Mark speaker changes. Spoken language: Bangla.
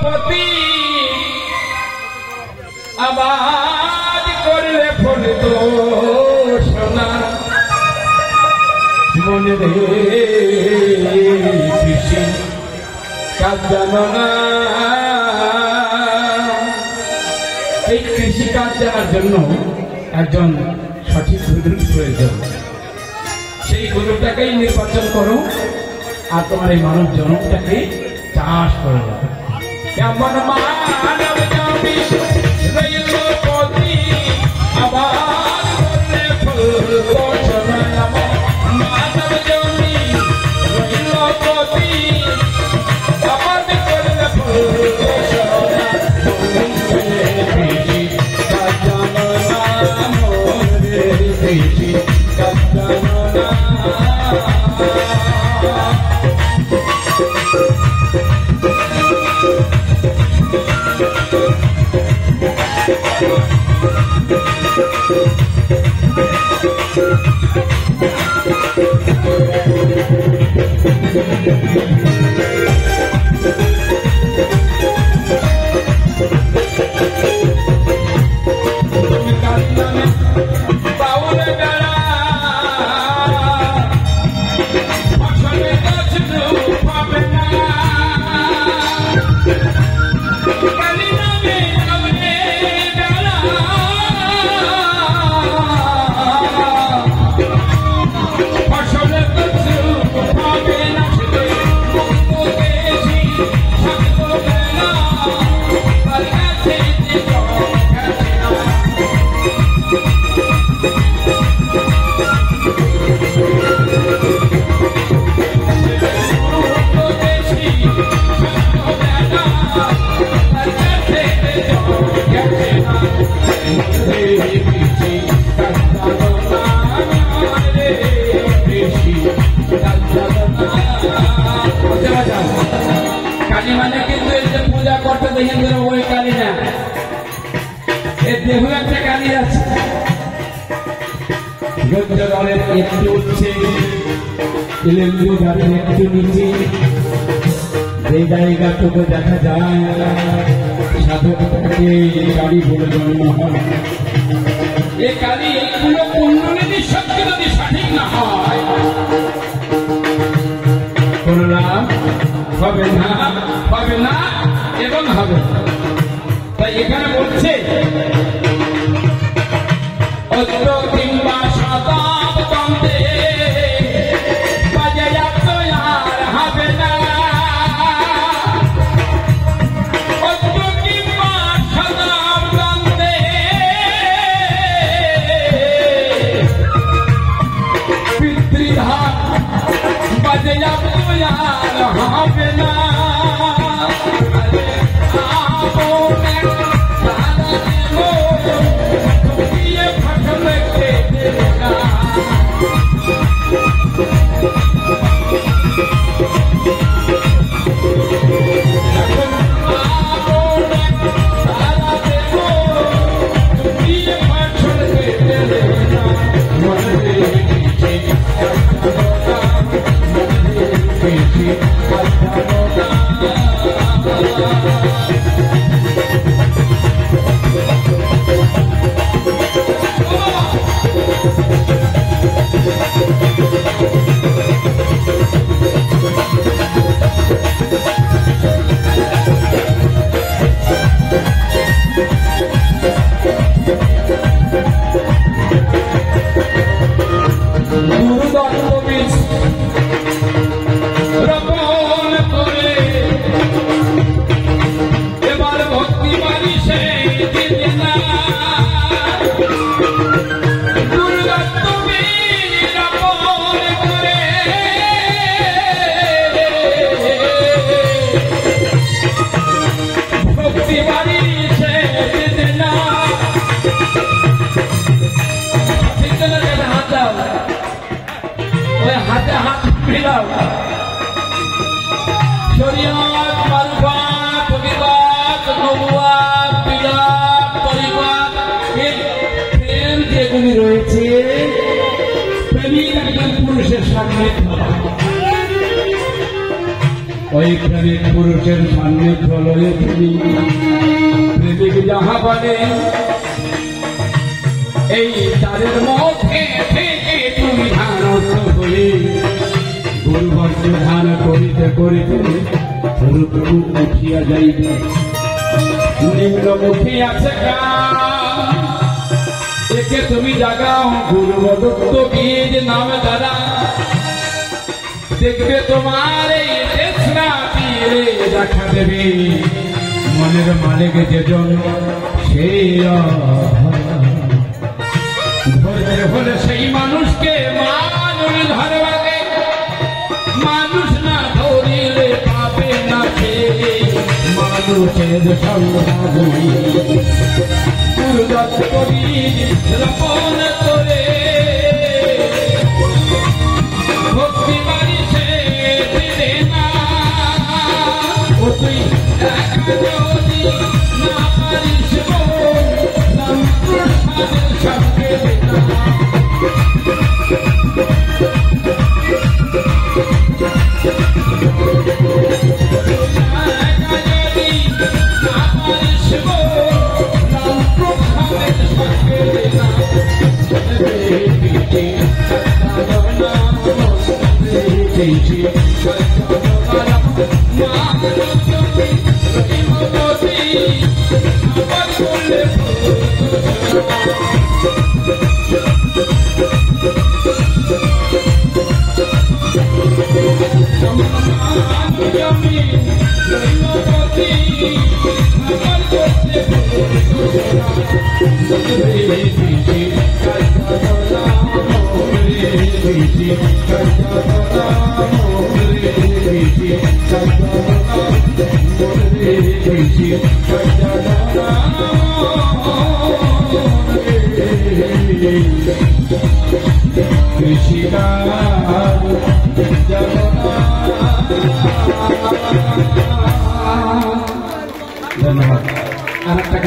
Speaker 1: পতি আবাদ করলে ফোন তো সোনা মনে রে কৃষি কাজ জানো না। এই কৃষি কাজ জানার জন্য একজন সঠিক গুরুর প্রয়োজন। সেই গুরুটাকেই নির্বাচন করো আর তোমার এই মানব জনকটাকে চাষ করে যাবে। কেমন মানব জমি রইল পতি আবার করলে ফলবো সোনা। মানব জমি রইল পতি আবার করলে ফলবো সোনা। কৃষি কাজ জানো না মোরে কৃষি কাজ জানো না। কালী মানে কিন্তু এই যে পূজা করতে দেখেন ওই কালী না, এর দেহ একটা কালী আছে। গঞ্জলের একটু উঠছে, লেম্বু গাছের একটু নিচে, এই জায়গাটুকু দেখা যায় সাধক থেকে কালী বলে জন্ম হয়। এ কালী এইগুলো পুণ্যনিধি সত্যি যদি সঠিক না হয় কোন লাভ হবে না, হবে না এবং হবে না। তাই এখানে বলছে অদ্র কিংবা শতাব্দে বাজে আর হবে না। অদ্র কিংবা শতাব্দে পিতৃধাম বাজে আর হবে না। হাতে হাত মিলাও, শরীয়ত মারফত বিবাদ নবুয়াত বিরাত তরিকত এর প্রেম যেগুলি রয়েছে, প্রেমিক একজন পুরুষের সান্নিধ্য, ওই প্রেমিক পুরুষের সান্নিধ্য লয়ে তুমি প্রেমিক যাহা বলে এই তাদের মধ্যে থেকে তুমি ধানস্থ হয়ে গুরুবর্ষ ধান করিতে করিতে রূপ উঠিয়া যাইবে। নিম্নমুখী আছে একে তুমি জাগাও গুরুবদত্ত বীজ নাম দ্বারা দেখবে তোমার এই দেশরা তীরে দেখা দেবে মনের মালিক যেজন সেই ধরতে হলে সেই মানুষকে মানুষ ধরবাকে মানুষ না ধরিলে পাবে না সে মানুষের সঙ্গী গুরুদত্ত বীজ রোপণ করে ভক্তি বাড়ি সে দিলে না ও তুই যদি না পারিস প্রসাদের সঙ্গে ধন্যবাদ। আর একটা